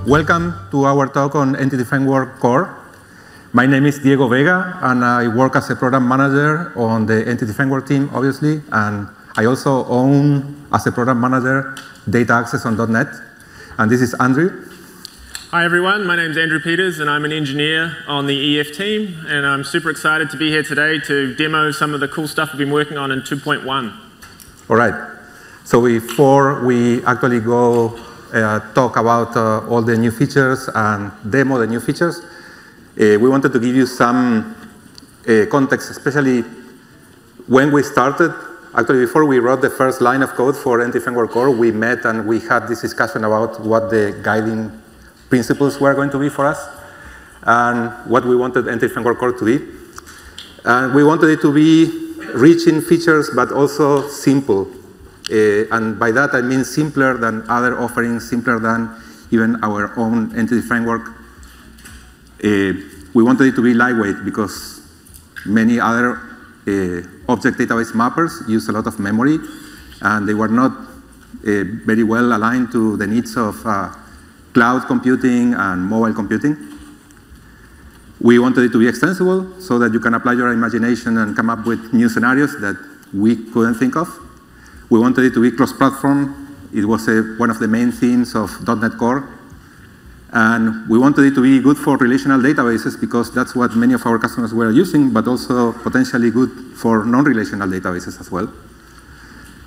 welcome to our talk on Entity Framework Core. My name is Diego Vega, and I work as a program manager on the Entity Framework team, obviously, and I also own, as a program manager, data access on .NET. And this is Andrew. Hi everyone, my name is Andrew Peters and I'm an engineer on the EF team, and I'm super excited to be here today to demo some of the cool stuff we've been working on in 2.1. All right, so before we actually go talk about all the new features and demo the new features, we wanted to give you some context, especially when we started. Actually, before we wrote the first line of code for Entity Framework Core, we met and we had this discussion about what the guiding principles were going to be for us and what we wanted Entity Framework Core to be. And we wanted it to be rich in features, but also simple. And by that, I mean simpler than other offerings, simpler than even our own Entity Framework. We wanted it to be lightweight because many other object database mappers use a lot of memory, and they were not very well aligned to the needs of cloud computing and mobile computing. We wanted it to be extensible so that you can apply your imagination and come up with new scenarios that we couldn't think of. We wanted it to be cross-platform. It was one of the main themes of .NET Core. And we wanted it to be good for relational databases because that's what many of our customers were using, but also potentially good for non-relational databases as well.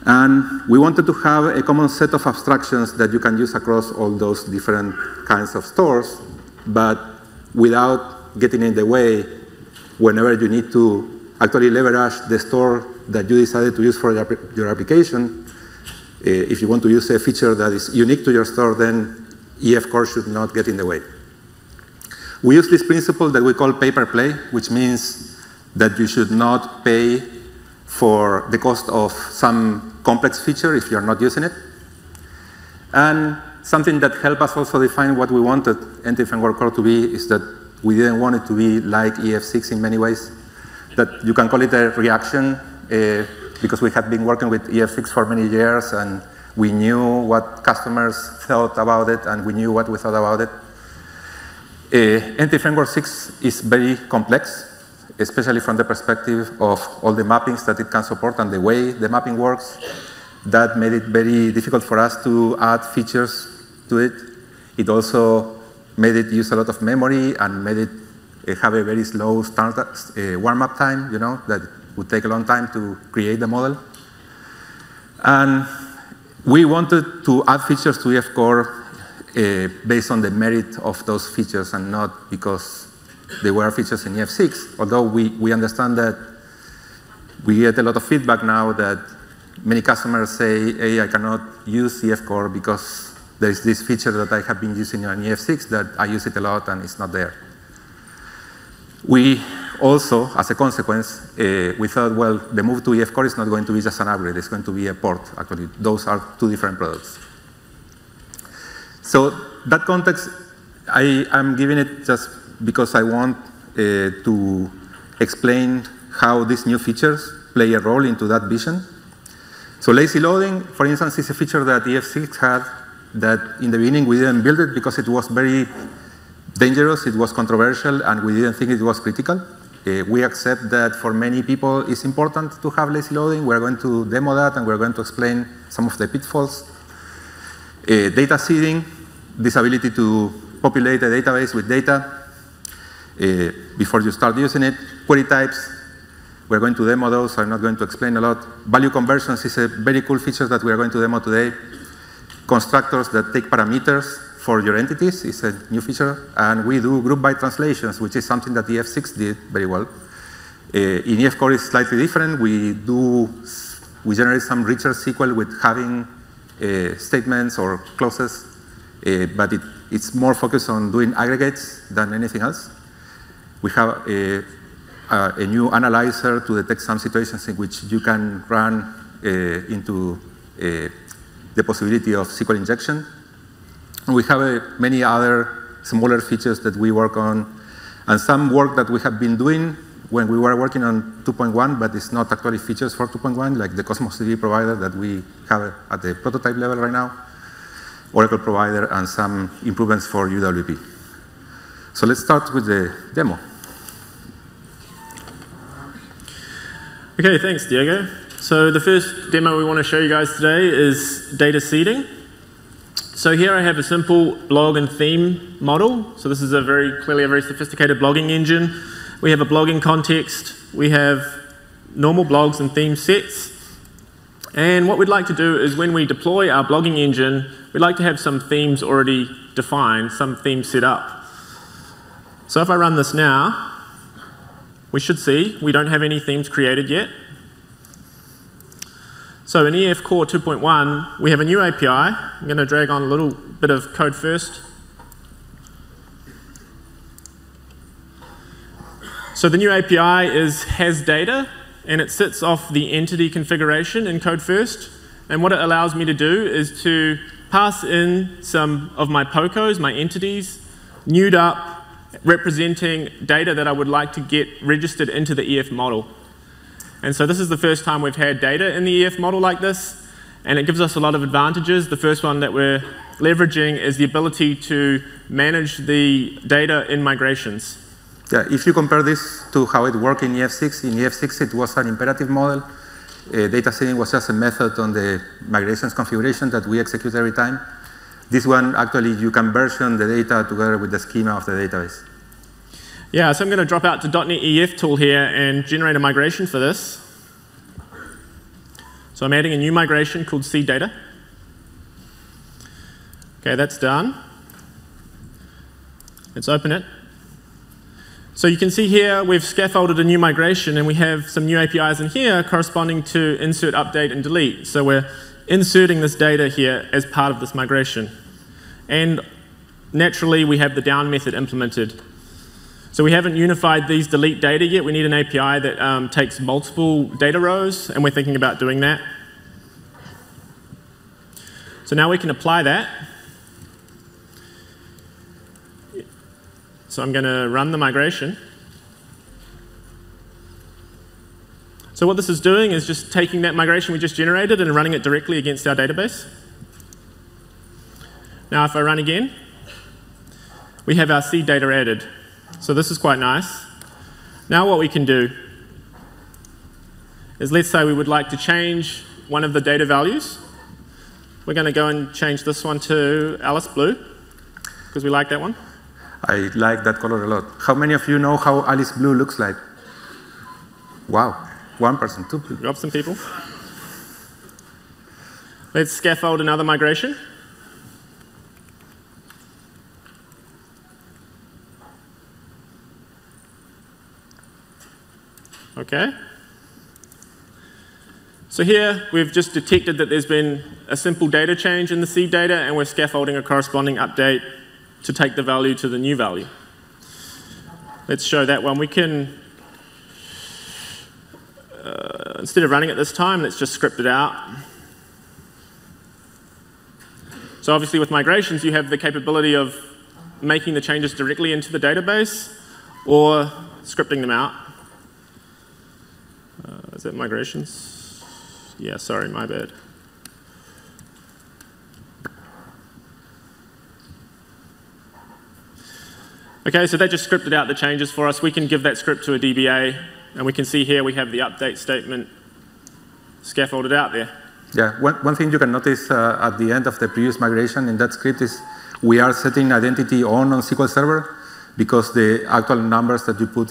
And we wanted to have a common set of abstractions that you can use across all those different kinds of stores, but without getting in the way whenever you need to actually leverage the store that you decided to use for your application. If you want to use a feature that is unique to your store, then EF Core should not get in the way. We use this principle that we call pay-per-play, which means that you should not pay for the cost of some complex feature if you're not using it. And something that helped us also define what we wanted Entity Framework Core to be is that we didn't want it to be like EF6 in many ways, that you can call it a reaction because we had been working with EF6 for many years and we knew what customers thought about it and we knew what we thought about it. Entity Framework 6 is very complex, especially from the perspective of all the mappings that it can support and the way the mapping works. That made it very difficult for us to add features to it. It also made it use a lot of memory and made it have a very slow warm-up time, that would take a long time to create the model. And we wanted to add features to EF Core based on the merit of those features and not because they were features in EF6, although we understand that we get a lot of feedback now that many customers say, hey, I cannot use EF Core because there is this feature that I have been using on EF6 that I use it a lot and it's not there. We also, as a consequence, we thought, well, the move to EF Core is not going to be just an upgrade, it's going to be a port, actually. Those are two different products. So that context, I am giving it just because I want to explain how these new features play a role into that vision. So lazy loading, for instance, is a feature that EF6 had that in the beginning we didn't build it because it was very dangerous, it was controversial, and we didn't think it was critical. We accept that for many people it's important to have lazy loading. We're going to demo that and we're going to explain some of the pitfalls. Data seeding, this ability to populate a database with data before you start using it. Query types, we're going to demo those, so I'm not going to explain a lot. Value conversions is a very cool feature that we are going to demo today. Constructors that take parameters for your entities is a new feature. And we do group by translations, which is something that EF6 did very well. In EF Core, it's slightly different. We generate some richer SQL with having statements or clauses, but it's more focused on doing aggregates than anything else. We have a new analyzer to detect some situations in which you can run into the possibility of SQL injection. And we have many other smaller features that we work on, and some work that we have been doing when we were working on 2.1, but it's not actually features for 2.1, like the Cosmos DB provider that we have at the prototype level right now. Oracle provider, and some improvements for UWP. So let's start with the demo. Okay, thanks, Diego. So the first demo we want to show you guys today is data seeding. So here I have a simple blog and theme model. So this is clearly a very sophisticated blogging engine. We have a blogging context. We have normal blogs and theme sets. And what we'd like to do is when we deploy our blogging engine, we'd like to have some themes already defined, some themes set up. So if I run this now, we should see we don't have any themes created yet. So in EF Core 2.1, we have a new API. I'm going to drag on a little bit of code first. So the new API has data, and it sits off the entity configuration in code first. And what it allows me to do is to pass in some of my POCOs, my entities, newed up, representing data that I would like to get registered into the EF model. And so this is the first time we've had data in the EF model like this, and it gives us a lot of advantages. The first one that we're leveraging is the ability to manage the data in migrations. Yeah, if you compare this to how it worked in EF6 it was an imperative model. Data seeding was just a method on the migrations configuration that we execute every time. This one, actually, you can version the data together with the schema of the database. Yeah, so I'm going to drop out to .NET EF tool here and generate a migration for this. So I'm adding a new migration called seed data. Okay, that's done. Let's open it. So you can see here we've scaffolded a new migration, and we have some new APIs in here corresponding to insert, update, and delete. So we're inserting this data here as part of this migration. And naturally, we have the down method implemented. So we haven't unified these delete data yet. We need an API that takes multiple data rows, and we're thinking about doing that. So now we can apply that. So I'm going to run the migration. So what this is doing is just taking that migration we just generated and running it directly against our database. Now if I run again, we have our seed data added. So this is quite nice. Now what we can do is, let's say we would like to change one of the data values. We're going to go and change this one to Alice Blue, because we like that one. I like that color a lot. How many of you know how Alice Blue looks like? Wow, 1 person, 2 people. Got some people. Let's scaffold another migration. Okay. So here we've just detected that there's been a simple data change in the seed data, and we're scaffolding a corresponding update to take the value to the new value. Let's show that one. We can, instead of running it this time, let's just script it out. So obviously with migrations, you have the capability of making the changes directly into the database or scripting them out. Is that migrations? Yeah, sorry, my bad. Okay, so that just scripted out the changes for us. We can give that script to a DBA, and we can see here we have the update statement scaffolded out there. Yeah, one thing you can notice at the end of the previous migration in that script is we are setting identity on SQL Server, because the actual numbers that you put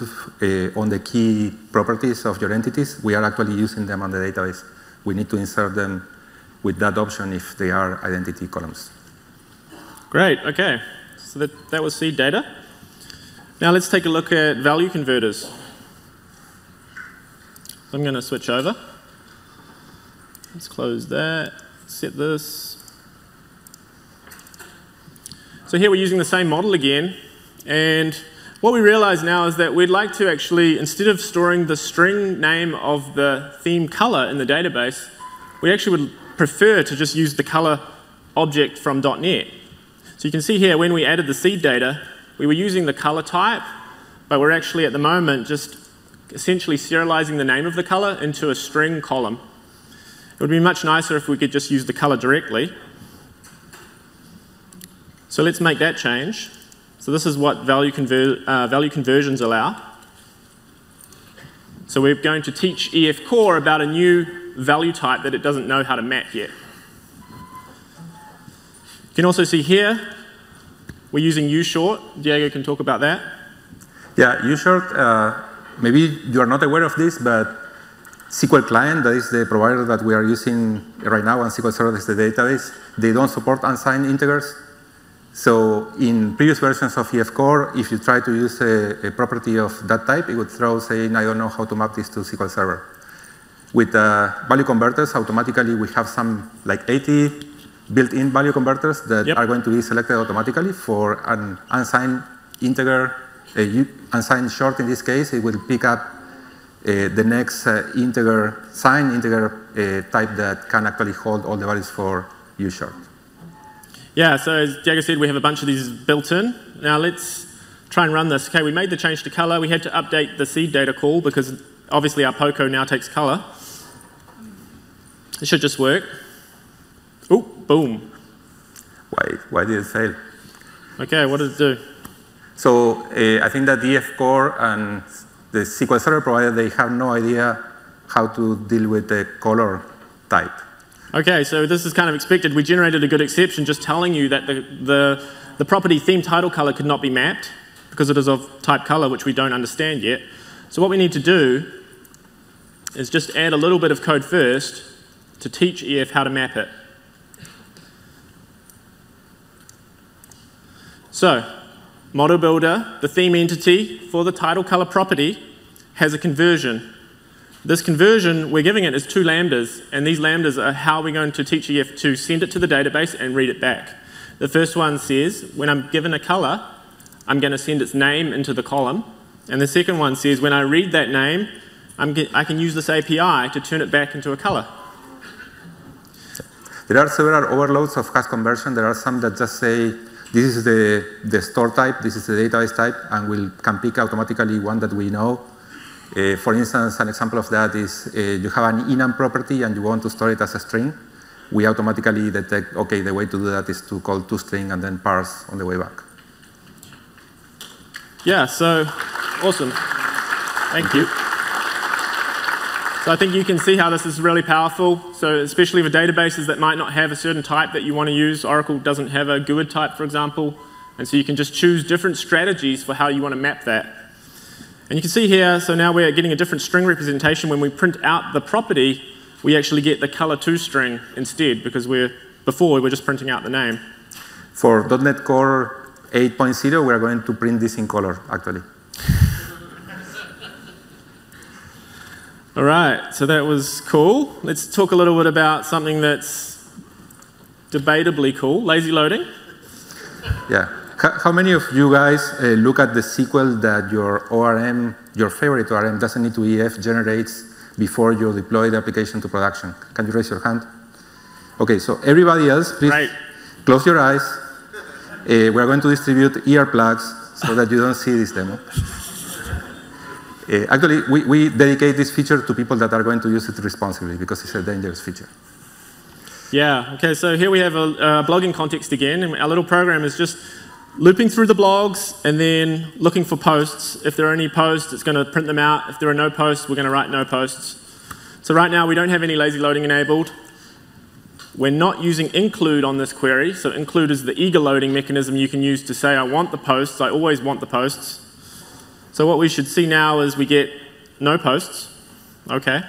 on the key properties of your entities, we are actually using them on the database. We need to insert them with that option if they are identity columns. Great, okay. So that was seed data. Now let's take a look at value converters. I'm going to switch over. Let's close that, set this. So here we're using the same model again. And what we realize now is that we'd like to actually, instead of storing the string name of the theme color in the database, we actually would prefer to just use the color object from .NET. So you can see here when we added the seed data, we were using the color type, but we're actually at the moment just essentially serializing the name of the color into a string column. It would be much nicer if we could just use the color directly. So let's make that change. So this is what value conversions allow. So we're going to teach EF Core about a new value type that it doesn't know how to map yet. You can also see here, we're using ushort. Diego can talk about that. Yeah, ushort, maybe you are not aware of this, but SQL Client, that is the provider that we are using right now, and SQL Server is the database, they don't support unsigned integers. So in previous versions of EF Core, if you try to use a property of that type, it would throw saying, I don't know how to map this to SQL Server. With value converters, automatically we have some like 80 built-in value converters that are going to be selected automatically for an unsigned integer, unsigned short in this case. It will pick up the next signed integer type that can actually hold all the values for ushort. Yeah, so as Diego said, we have a bunch of these built in. Now let's try and run this. Okay, we made the change to color. We had to update the seed data call because obviously our POCO now takes color. It should just work. Oh, boom. Why did it fail? Okay, what did it do? So I think that EF Core and the SQL Server provider, they have no idea how to deal with the color type. Okay, so this is kind of expected. We generated a good exception just telling you that the property theme title color could not be mapped because it is of type color, which we don't understand yet. So what we need to do is just add a little bit of code first to teach EF how to map it. So, model builder, the theme entity for the title color property has a conversion. This conversion, we're giving it as 2 lambdas, and these lambdas are how we're going to teach EF to send it to the database and read it back. The first one says, when I'm given a color, I'm going to send its name into the column. And the second one says, when I read that name, I can use this API to turn it back into a color. There are several overloads of hash conversion. There are some that just say, this is the store type, this is the database type, and we can pick automatically one that we know. For instance, an example of that is you have an enum property and you want to store it as a string. We automatically detect, okay, the way to do that is to call toString and then parse on the way back. Yeah, so awesome. Thank you. So I think you can see how this is really powerful. So especially for databases that might not have a certain type that you want to use. Oracle doesn't have a GUID type, for example. And so you can just choose different strategies for how you want to map that. And you can see here, so now we're getting a different string representation. When we print out the property, we actually get the color toString instead, because before we were just printing out the name. For .NET Core 8.0, we're going to print this in color, actually. All right, so that was cool. Let's talk a little bit about something that's debatably cool, lazy loading. Yeah. How many of you guys look at the SQL that your ORM, your favorite ORM, doesn't need to EF generates before you deploy the application to production? Can you raise your hand? Okay, so everybody else, please close your eyes. We're going to distribute earplugs so that you don't see this demo. Actually, we dedicate this feature to people that are going to use it responsibly because it's a dangerous feature. Yeah, okay, so here we have a blogging context again, and our little program is just looping through the blogs and then looking for posts. If there are any posts, it's going to print them out. If there are no posts, we're going to write no posts. So right now, we don't have any lazy loading enabled. We're not using include on this query. So include is the eager loading mechanism you can use to say, I want the posts. I always want the posts. So what we should see now is we get no posts. Okay.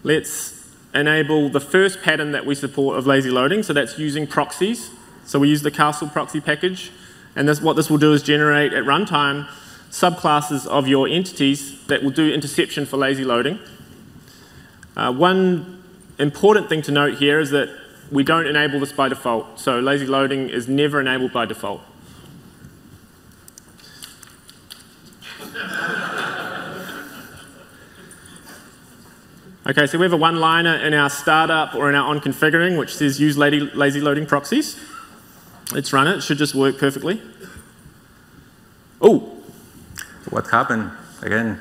Let's enable the first pattern that we support of lazy loading. So that's using proxies. So we use the Castle proxy package, and what this will do is generate at runtime subclasses of your entities that will do interception for lazy loading. One important thing to note here is that we don't enable this by default. So lazy loading is never enabled by default. Okay, so we have a one-liner in our startup or in our on-configuring which says use lazy loading proxies. Let's run it. It should just work perfectly. Oh. What happened again?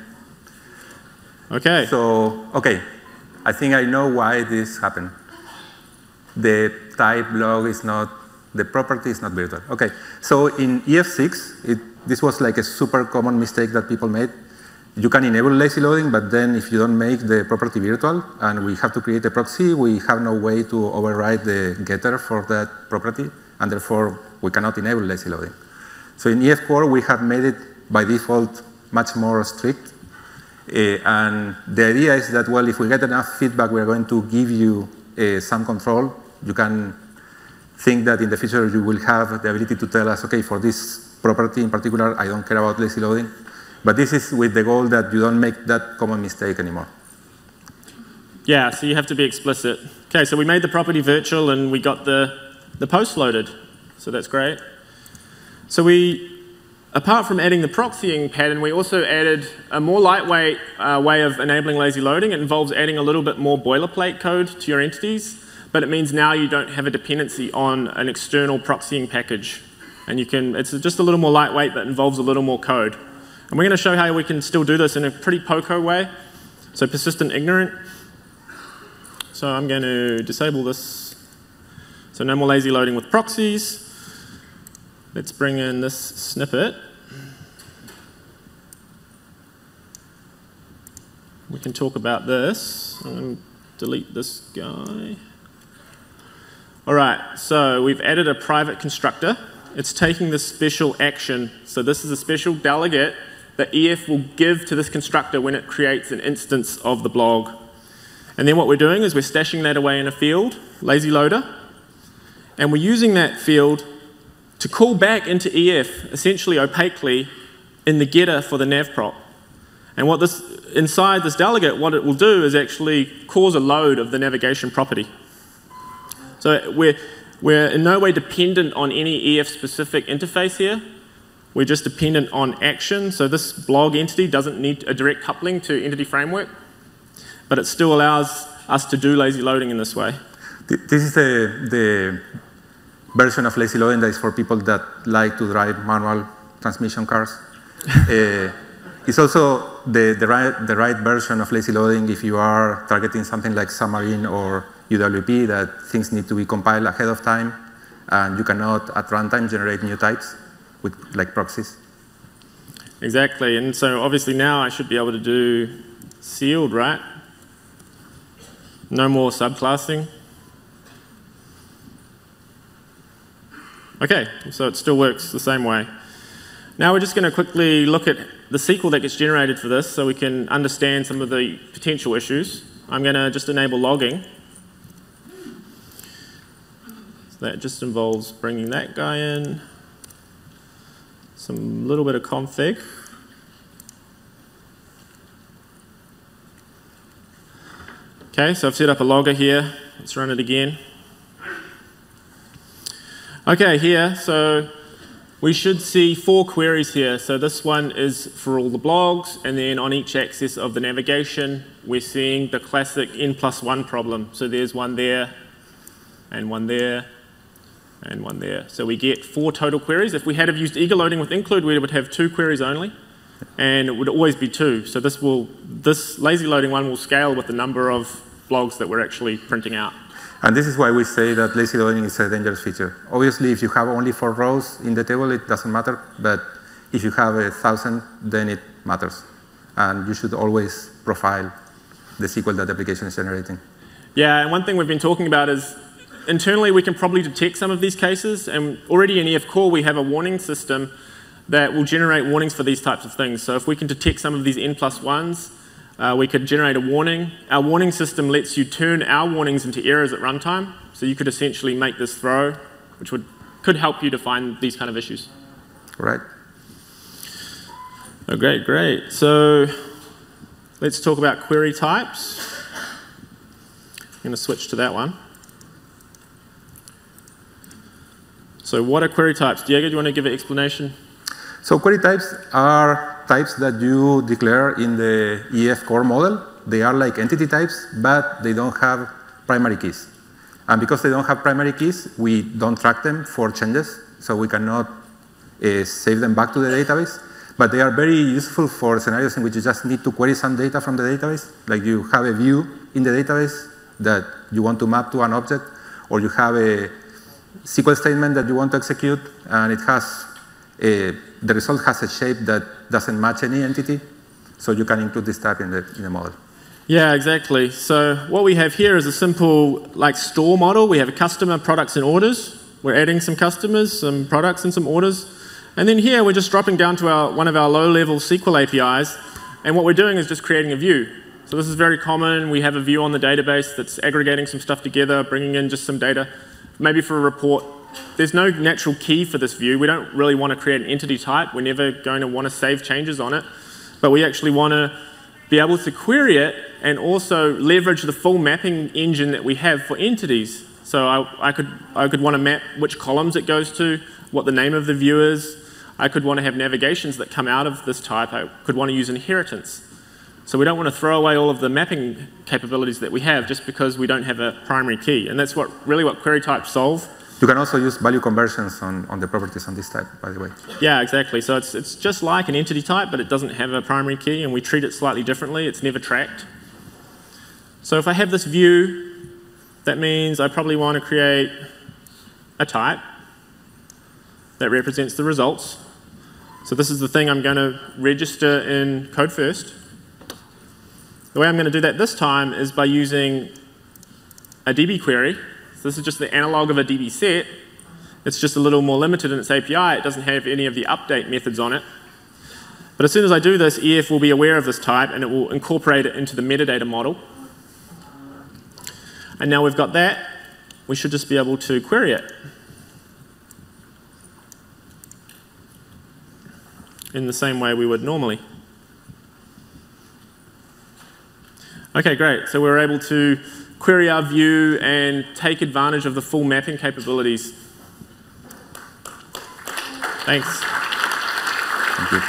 Okay. So, okay. I think I know why this happened. The type log is not The property is not virtual. Okay, so in EF6, this was like a super common mistake that people made. You can enable lazy loading, but then if you don't make the property virtual and we have to create a proxy, we have no way to override the getter for that property, and therefore we cannot enable lazy loading. So in EF Core, we have made it by default much more strict. And the idea is that, well, if we get enough feedback, we're going to give you some control. You can think that in the future you will have the ability to tell us, okay, for this property in particular, I don't care about lazy loading. But this is with the goal that you don't make that common mistake anymore. Yeah, so you have to be explicit. Okay, so we made the property virtual and we got the post loaded. So that's great. So apart from adding the proxying pattern, we also added a more lightweight way of enabling lazy loading. It involves adding a little bit more boilerplate code to your entities, but it means now you don't have a dependency on an external proxying package. And it's just a little more lightweight, but involves a little more code. And we're going to show how we can still do this in a pretty POCO way, so persistent ignorant. So I'm going to disable this. So no more lazy loading with proxies. Let's bring in this snippet. We can talk about this. I'm going to delete this guy. All right, so we've added a private constructor. It's taking this special action. So this is a special delegate that EF will give to this constructor when it creates an instance of the blog. And then what we're doing is we're stashing that away in a field, lazy loader, and we're using that field to call back into EF, essentially opaquely, in the getter for the navprop. And inside this delegate, what it will do is actually cause a load of the navigation property. So we're in no way dependent on any EF-specific interface here. We're just dependent on action. So this blog entity doesn't need a direct coupling to entity framework, but it still allows us to do lazy loading in this way. This is the version of lazy loading that is for people that like to drive manual transmission cars. It's also the right version of lazy loading if you are targeting something like Xamarin or UWP, that things need to be compiled ahead of time, and you cannot at runtime generate new types with like proxies. Exactly, and so obviously now I should be able to do sealed, right? No more subclassing. Okay, so it still works the same way. Now we're just going to quickly look at the SQL that gets generated for this so we can understand some of the potential issues. I'm going to just enable logging. So that just involves bringing that guy in, some little bit of config. Okay, so I've set up a logger here. Let's run it again. Okay, here, so we should see 4 queries here. So this one is for all the blogs, and then on each axis of the navigation, we're seeing the classic n+1 problem. So there's one there, and one there, and one there. So we get 4 total queries. If we had have used eager loading with include, we would have 2 queries only, and it would always be 2. So this lazy loading one will scale with the number of blogs that we're actually printing out. And this is why we say that lazy loading is a dangerous feature. Obviously, if you have only 4 rows in the table, it doesn't matter. But if you have 1,000, then it matters. And you should always profile the SQL that the application is generating. Yeah, and one thing we've been talking about is internally we can probably detect some of these cases. And already in EF Core, we have a warning system that will generate warnings for these types of things. So if we can detect some of these n+1s, we could generate a warning. Our warning system lets you turn our warnings into errors at runtime. So you could essentially make this throw, which could help you to find these kind of issues. Right. Oh, great, great. So let's talk about query types. I'm going to switch to that one. So what are query types? Diego, do you want to give an explanation? So query types are types that you declare in the EF Core model. They are like entity types, but they don't have primary keys. And because they don't have primary keys, we don't track them for changes, so we cannot save them back to the database. But they are very useful for scenarios in which you just need to query some data from the database, like you have a view in the database that you want to map to an object, or you have a SQL statement that you want to execute, and it has the result has a shape that doesn't match any entity, so you can include this type in the model. Yeah, exactly. So what we have here is a simple store model. We have a customer, products, and orders. We're adding some customers, some products, and some orders. And then here we're just dropping down to one of our low-level SQL APIs, and what we're doing is just creating a view. So this is very common. We have a view on the database that's aggregating some stuff together, bringing in just some data, maybe for a report. There's no natural key for this view. We don't really want to create an entity type. We're never going to want to save changes on it, but we actually want to be able to query it and also leverage the full mapping engine that we have for entities. So I could want to map which columns it goes to, what the name of the view is. I could want to have navigations that come out of this type. I could want to use inheritance. So we don't want to throw away all of the mapping capabilities that we have just because we don't have a primary key. And that's really what query types solve. You can also use value conversions on the properties on this type, by the way. Yeah, exactly. So it's just like an entity type, but it doesn't have a primary key, and we treat it slightly differently. It's never tracked. So if I have this view, that means I probably want to create a type that represents the results. So this is the thing I'm going to register in code first. The way I'm going to do that this time is by using a DB query. So this is just the analog of a DB set. It's just a little more limited in its API. It doesn't have any of the update methods on it. But as soon as I do this, EF will be aware of this type, and it will incorporate it into the metadata model. And now we've got that, we should just be able to query it in the same way we would normally. Okay, great. So we're able to query our view and take advantage of the full mapping capabilities. Thanks. Thank you.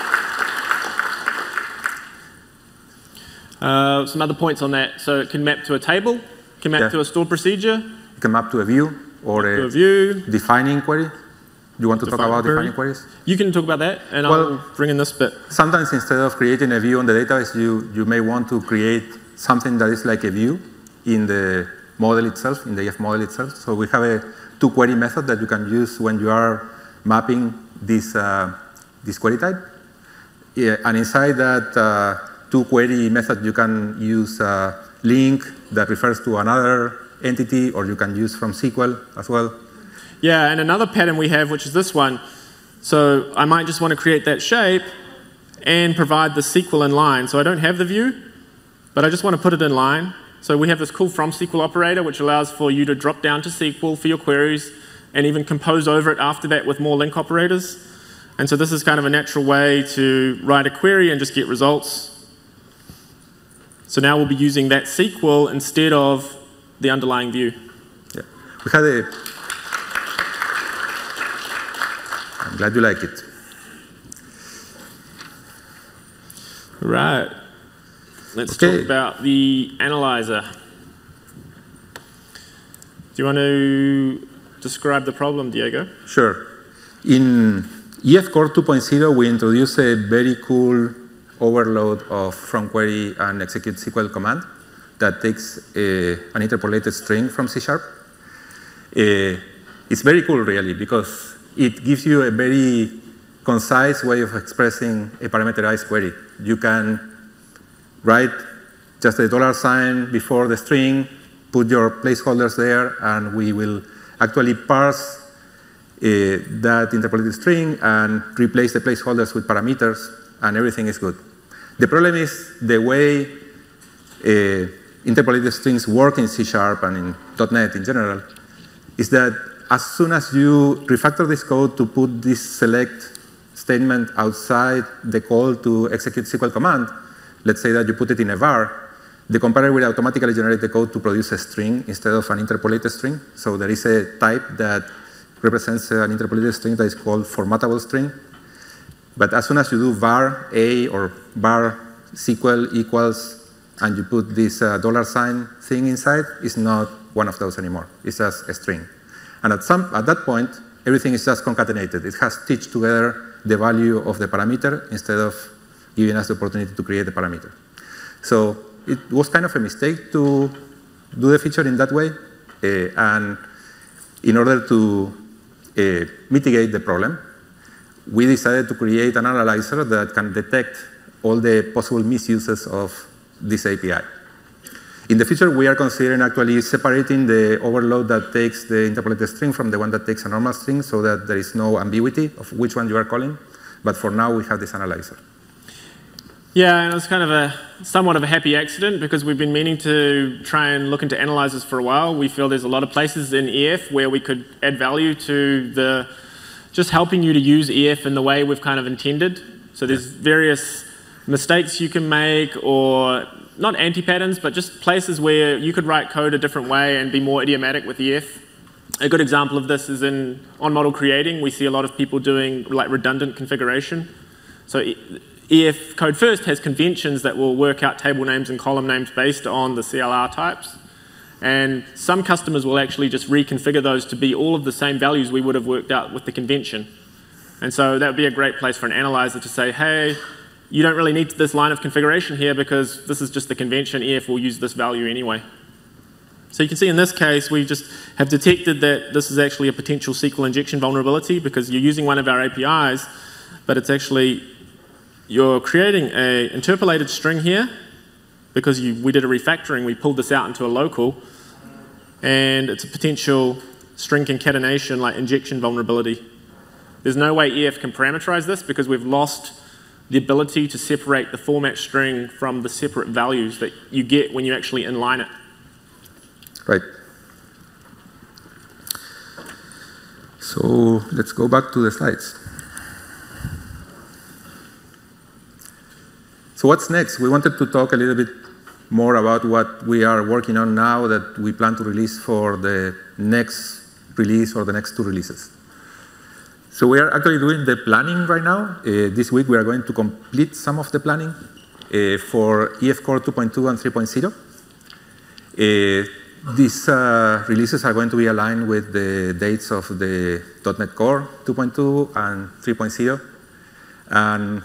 Some other points on that. So it can map to a table, it can map to a stored procedure. You can map to a view or a view. Defining query. You want to talk about defining queries? You can talk about that, and I'll bring in this bit. Sometimes instead of creating a view on the database, you may want to create something that is like a view in the model itself, in the EF model itself. So we have a toQuery method that you can use when you are mapping this query type. Yeah, and inside that toQuery method, you can use a link that refers to another entity, or you can use from SQL as well. Yeah, and another pattern we have, which is this one. So I might just want to create that shape and provide the SQL in line. So I don't have the view, but I just want to put it in line. So we have this cool from SQL operator, which allows for you to drop down to SQL for your queries and even compose over it after that with more link operators. And so this is kind of a natural way to write a query and just get results. So now we'll be using that SQL instead of the underlying view. Yeah. We had a... I'm glad you like it. Right. Let's talk about the analyzer. Do you want to describe the problem, Diego? Sure. In EF Core 2.0, we introduced a very cool overload of from query and execute SQL command that takes an interpolated string from C#. It's very cool, really, because it gives you a very concise way of expressing a parameterized query. You can write just a $sign before the string, put your placeholders there, and we will actually parse that interpolated string and replace the placeholders with parameters, and everything is good. The problem is the way interpolated strings work in C# and in .NET in general is that as soon as you refactor this code to put this select statement outside the call to execute SQL command, let's say that you put it in a var, the compiler will automatically generate the code to produce a string instead of an interpolated string. So there is a type that represents an interpolated string that is called formatable string. But as soon as you do var a or var SQL equals, and you put this $sign thing inside, it's not one of those anymore. It's just a string. And at that point, everything is just concatenated. It has stitched together the value of the parameter instead of giving us the opportunity to create the parameter. So it was kind of a mistake to do the feature in that way. And in order to mitigate the problem, we decided to create an analyzer that can detect all the possible misuses of this API. In the future, we are considering actually separating the overload that takes the interpolated string from the one that takes a normal string so that there is no ambiguity of which one you are calling. But for now, we have this analyzer. Yeah, and it was kind of somewhat of a happy accident because we've been meaning to try and look into analyzers for a while. We feel there's a lot of places in EF where we could add value to just helping you to use EF in the way we've kind of intended. So there's various mistakes you can make, or not anti-patterns, but just places where you could write code a different way and be more idiomatic with EF. A good example of this is on model creating. We see a lot of people doing like redundant configuration. So EF code first has conventions that will work out table names and column names based on the CLR types. And some customers will actually just reconfigure those to be all of the same values we would have worked out with the convention. And so that would be a great place for an analyzer to say, hey, you don't really need this line of configuration here because this is just the convention. EF will use this value anyway. So you can see in this case, we just have detected that this is actually a potential SQL injection vulnerability because you're using one of our APIs, but it's actually, you're creating an interpolated string here because we did a refactoring. We pulled this out into a local, and it's a potential string concatenation, like injection vulnerability. There's no way EF can parameterize this because we've lost the ability to separate the format string from the separate values that you get when you actually inline it. Right. So let's go back to the slides. So what's next? We wanted to talk a little bit more about what we are working on now that we plan to release for the next release or the next 2 releases. So we are actually doing the planning right now. This week we are going to complete some of the planning for EF Core 2.2 and 3.0. These releases are going to be aligned with the dates of the .NET Core 2.2 and 3.0. And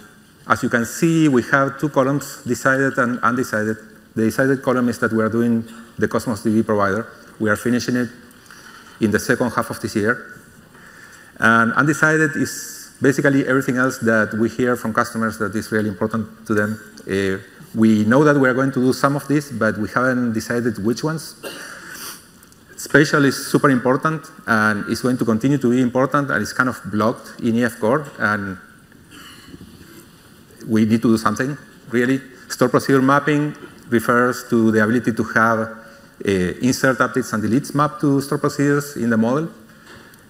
as you can see, we have 2 columns, decided and undecided. The decided column is that we are doing the Cosmos DB provider. We are finishing it in the second half of this year. And undecided is basically everything else that we hear from customers that is really important to them. We know that we are going to do some of this, but we haven't decided which ones. Spatial is super important, and it's going to continue to be important, and it's kind of blocked in EF Core, and we need to do something, really. Store procedure mapping refers to the ability to have insert updates and deletes mapped to store procedures in the model.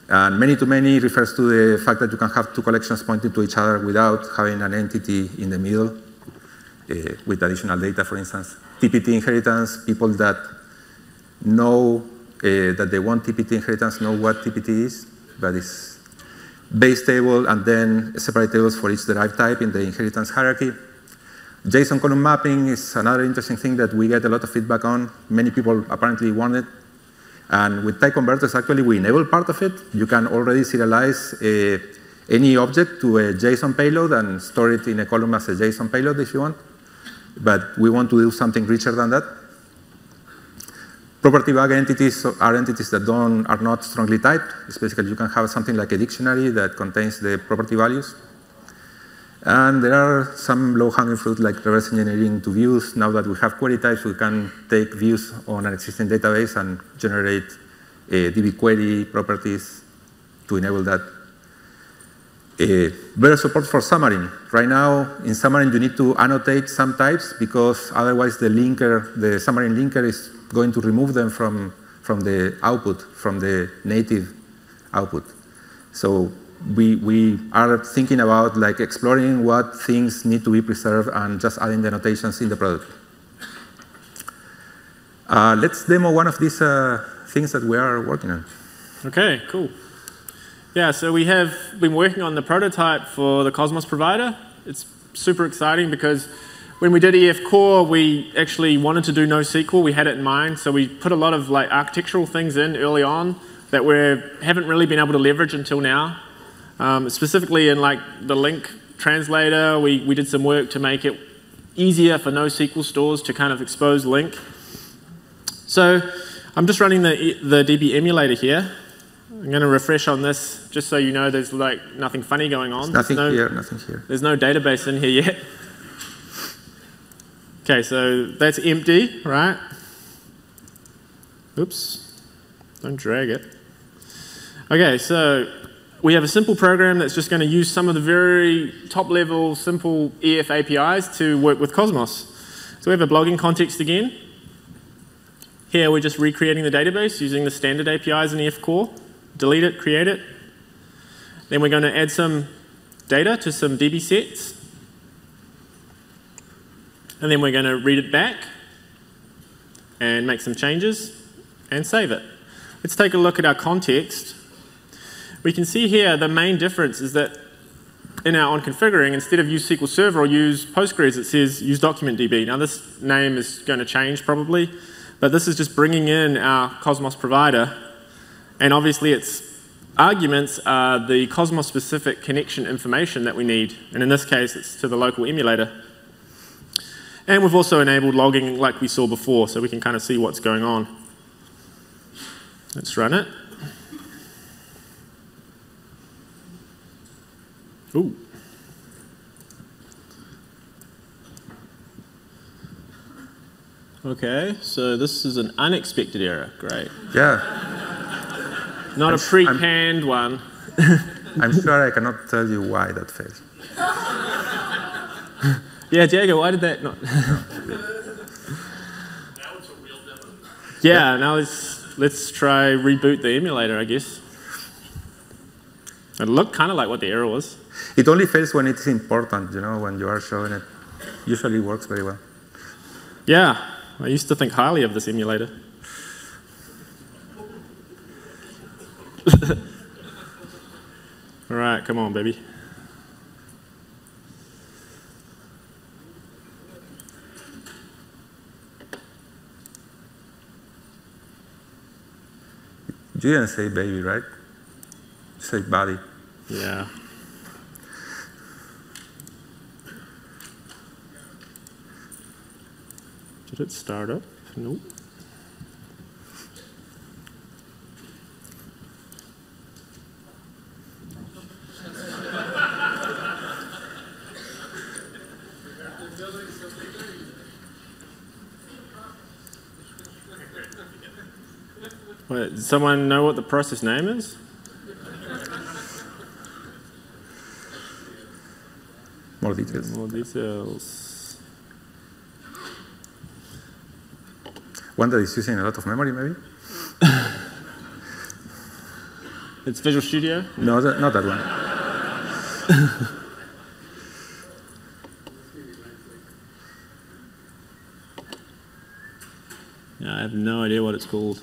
And many-to-many refers to the fact that you can have 2 collections pointing to each other without having an entity in the middle with additional data, for instance. TPT inheritance, people that know that they want TPT inheritance know what TPT is, but it's base table and then separate tables for each derived type in the inheritance hierarchy. JSON column mapping is another interesting thing that we get a lot of feedback on. Many people apparently want it. And with type converters, actually, we enable part of it. You can already serialize any object to a JSON payload and store it in a column as a JSON payload if you want. But we want to do something richer than that. Property bag entities are entities that are not strongly typed. It's basically you can have something like a dictionary that contains the property values. And there are some low-hanging fruit like reverse engineering to views. Now that we have query types, we can take views on an existing database and generate DB query properties to enable that. Better support for Xamarin. Right now, in Xamarin, you need to annotate some types because otherwise the Xamarin linker is going to remove them from the output, from the native output. So we are thinking about like exploring what things need to be preserved and just adding the annotations in the product. Let's demo one of these things that we are working on. Okay, cool. Yeah, so we have been working on the prototype for the Cosmos provider. It's super exciting because when we did EF Core, we actually wanted to do NoSQL. We had it in mind, so we put a lot of like architectural things in early on that we haven't really been able to leverage until now. Specifically in like the link translator, we did some work to make it easier for NoSQL stores to kind of expose link. So I'm just running the DB emulator here. I'm going to refresh on this just so you know there's like nothing funny going on. Nothing here. There's no database in here yet. Okay, so that's empty, right? Oops, don't drag it. Okay, so we have a simple program that's just going to use some of the very top-level, simple EF APIs to work with Cosmos. So we have a blogging context again. Here we're just recreating the database using the standard APIs in EF Core. Delete it, create it. Then we're going to add some data to some DB sets. And then we're going to read it back and make some changes and save it. Let's take a look at our context. We can see here the main difference is that in our on configuring, instead of use SQL Server or use Postgres, it says use DocumentDB. Now this name is going to change probably, but this is just bringing in our Cosmos provider. And obviously its arguments are the Cosmos specific connection information that we need. And in this case, it's to the local emulator. And we've also enabled logging like we saw before, so we can kind of see what's going on. Let's run it. Ooh. Okay, so this is an unexpected error. Great. Yeah. Not a pre-canned one. I'm sure I cannot tell you why that failed. Yeah, Diego, why did that not? Now it's a real demo. Yeah, now let's try reboot the emulator, I guess. It looked kind of like what the error was. It only fails when it's important, you know, when you are showing it. Usually works very well. Yeah, I used to think highly of this emulator. All right, come on, baby. You didn't say baby, right? You say body. Yeah. Did it start up? Nope. Wait, does someone know what the process name is? More details. More details. One that is using a lot of memory, maybe? It's Visual Studio? No, not that one. Yeah, I have no idea what it's called.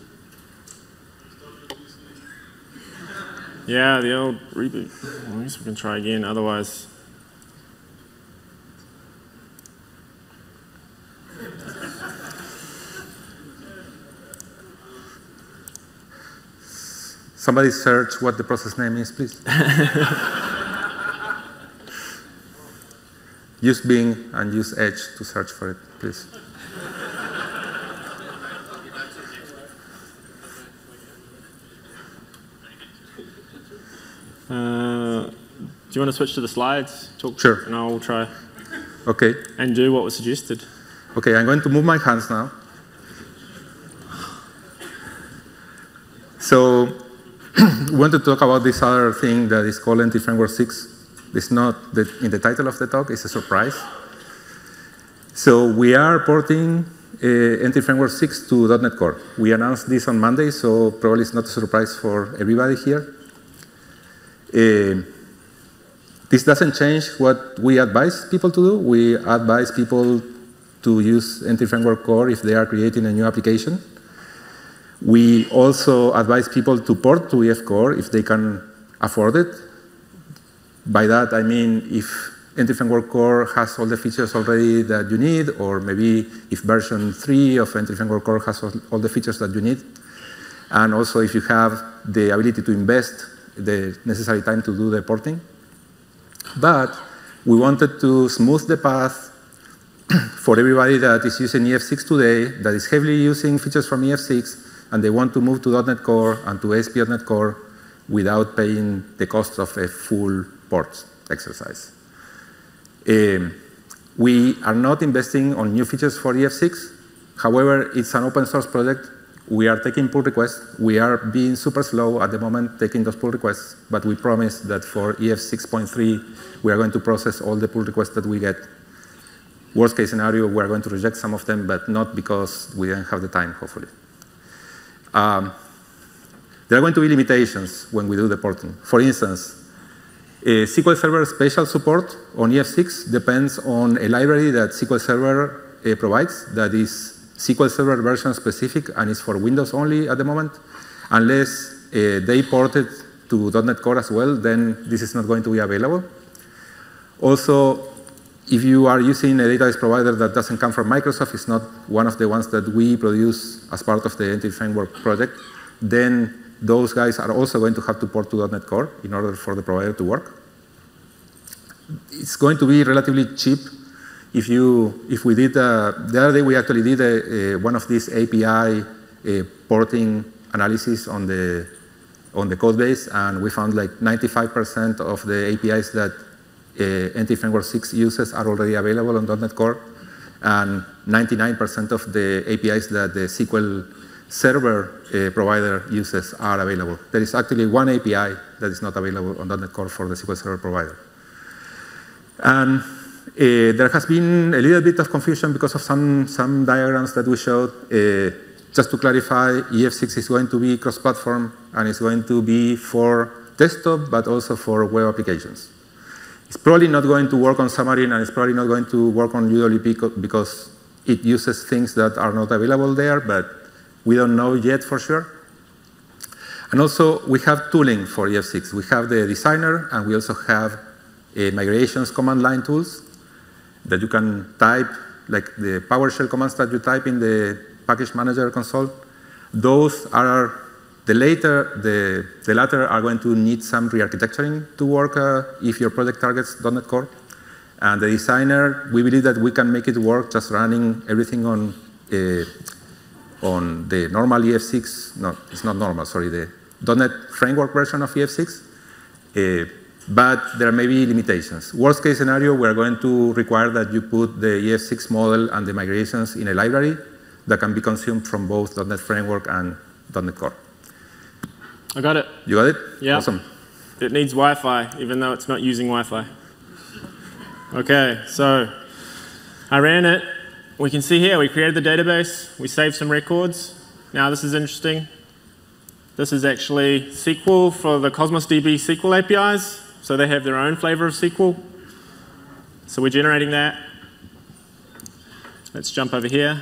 Yeah, the old reboot. Well, I guess we can try again, otherwise. Somebody search what the process name is, please. Use Bing and use Edge to search for it, please. Do you want to switch to the slides? Sure. And I'll try. Okay. And do what was suggested. Okay, I'm going to move my hands now. So we want to talk about this other thing that is called Entity Framework 6. It's not in the title of the talk, it's a surprise. So we are porting Entity Framework 6 to .NET Core. We announced this on Monday, so probably it's not a surprise for everybody here. This doesn't change what we advise people to do. We advise people to use Entity Framework Core if they are creating a new application. We also advise people to port to EF Core if they can afford it. By that, I mean if Entity Framework Core has all the features already that you need, or maybe if version 3 of Entity Framework Core has all the features that you need. And also if you have the ability to invest the necessary time to do the porting. But we wanted to smooth the path for everybody that is using EF6 today, that is heavily using features from EF6, and they want to move to .NET Core and to ASP.NET Core without paying the cost of a full port exercise. We are not investing on new features for EF6. However, it's an open source project. We are taking pull requests. We are being super slow at the moment taking those pull requests, but we promise that for EF6.3, we are going to process all the pull requests that we get. Worst case scenario, we are going to reject some of them, but not because we don't have the time, hopefully. There are going to be limitations when we do the porting. For instance, SQL Server special support on EF6 depends on a library that SQL Server provides that is SQL Server version specific and is for Windows only at the moment. Unless they port it to .NET Core as well, then this is not going to be available. Also, if you are using a database provider that doesn't come from Microsoft, it's not one of the ones that we produce as part of the Entity Framework project, then those guys are also going to have to port to .NET Core in order for the provider to work. It's going to be relatively cheap. If we did, the other day we actually did one of these API porting analysis on the code base, and we found like 95% of the APIs that Entity Framework 6 uses are already available on .NET Core, and 99% of the APIs that the SQL Server provider uses are available. There is actually one API that is not available on .NET Core for the SQL Server provider. And there has been a little bit of confusion because of some diagrams that we showed. Just to clarify, EF6 is going to be cross-platform, and it's going to be for desktop, but also for web applications. It's probably not going to work on Xamarin, and it's probably not going to work on UWP because it uses things that are not available there, but we don't know yet for sure. And also, we have tooling for EF6. We have the designer, and we also have migrations command line tools that you can type, like the PowerShell commands that you type in the package manager console. Those are the latter are going to need some re-architecturing to work if your project targets .NET Core. And the designer, we believe that we can make it work just running everything on the normal EF6, no, it's not normal, sorry, the .NET Framework version of EF6, but there may be limitations. Worst case scenario, we are going to require that you put the EF6 model and the migrations in a library that can be consumed from both .NET Framework and .NET Core. I got it. You got it? Yeah. Awesome. It needs Wi-Fi, even though it's not using Wi-Fi. Okay, so I ran it. We can see here, we created the database, we saved some records. Now this is interesting. This is actually SQL for the Cosmos DB SQL APIs, so they have their own flavor of SQL. So we're generating that. Let's jump over here.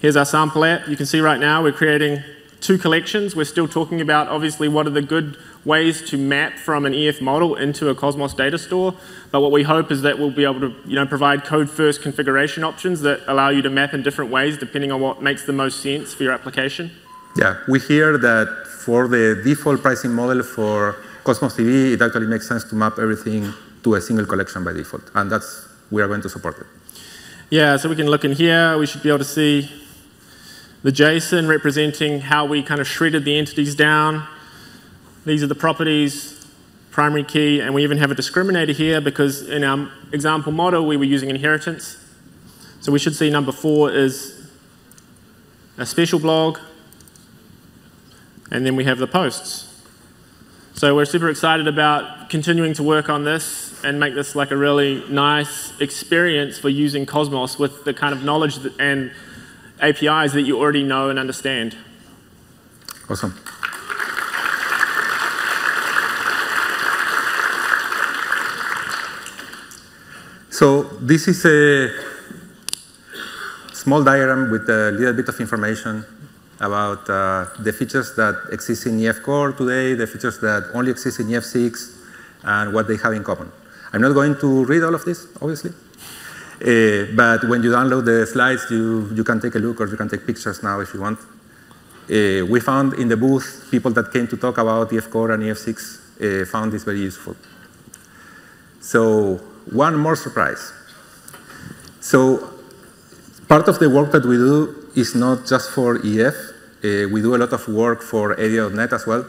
Here's our sample app. You can see right now we're creating 2 collections. We're still talking about, obviously, what are the good ways to map from an EF model into a Cosmos data store. But what we hope is that we'll be able to provide code-first configuration options that allow you to map in different ways depending on what makes the most sense for your application. Yeah, we hear that for the default pricing model for Cosmos DB, it actually makes sense to map everything to a single collection by default. And we are going to support it. Yeah, so we can look in here. We should be able to see the JSON representing how we kind of shredded the entities down. These are the properties, primary key, and we even have a discriminator here because in our example model, we were using inheritance. So we should see number 4 is a special blog, and then we have the posts. So we're super excited about continuing to work on this and make this like a really nice experience for using Cosmos with the kind of knowledge and APIs that you already know and understand. Awesome. So this is a small diagram with a little bit of information about the features that exist in EF Core today, the features that only exist in EF6, and what they have in common. I'm not going to read all of this, obviously. But when you download the slides, you can take a look, or you can take pictures now if you want. We found in the booth people that came to talk about EF Core and EF6 found this very useful. So one more surprise. So part of the work that we do is not just for EF. We do a lot of work for ADA.NET as well.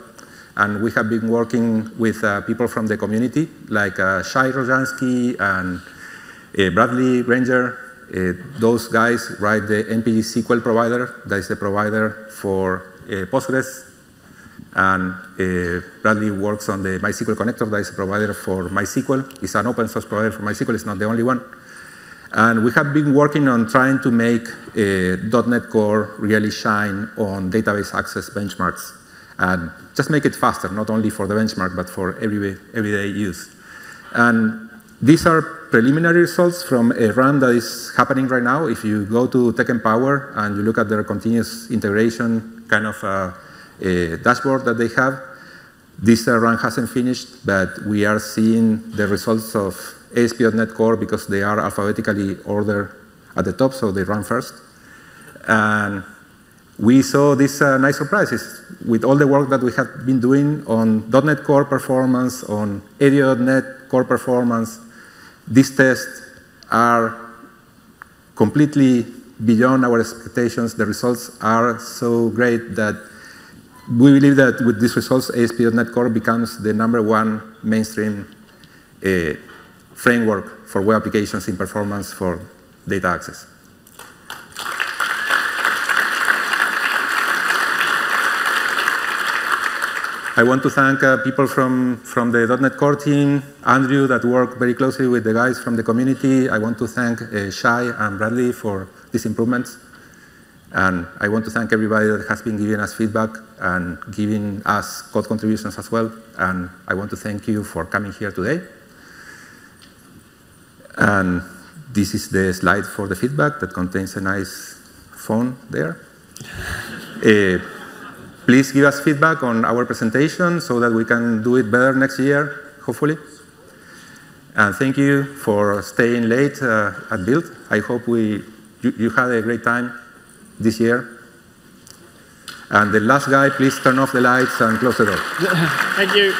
And we have been working with people from the community, like Shai Rojansky and Bradley Granger. Those guys write the NPG SQL provider. That is the provider for Postgres. And Bradley works on the MySQL connector. That is a provider for MySQL. It's an open source provider for MySQL. It's not the only one. And we have been working on trying to make .NET Core really shine on database access benchmarks and just make it faster, not only for the benchmark, but for everyday use. And these are preliminary results from a run that is happening right now. If you go to Tech Empower and you look at their continuous integration kind of dashboard that they have, this run hasn't finished, but we are seeing the results of ASP.NET Core because they are alphabetically ordered at the top, so they run first. And we saw these nice surprises with all the work that we have been doing on .NET Core performance, on ADO.NET Core performance. These tests are completely beyond our expectations. The results are so great that we believe that with these results, ASP.NET Core becomes the #1 mainstream framework for web applications in performance for data access. I want to thank people from the .NET Core team, Andrew, that worked very closely with the guys from the community. I want to thank Shai and Bradley for these improvements. And I want to thank everybody that has been giving us feedback and giving us code contributions as well. And I want to thank you for coming here today. And this is the slide for the feedback that contains a nice phone there. Please give us feedback on our presentation so that we can do it better next year, hopefully. And thank you for staying late at Build. I hope you had a great time this year. And the last guy, please turn off the lights and close the door. Thank you.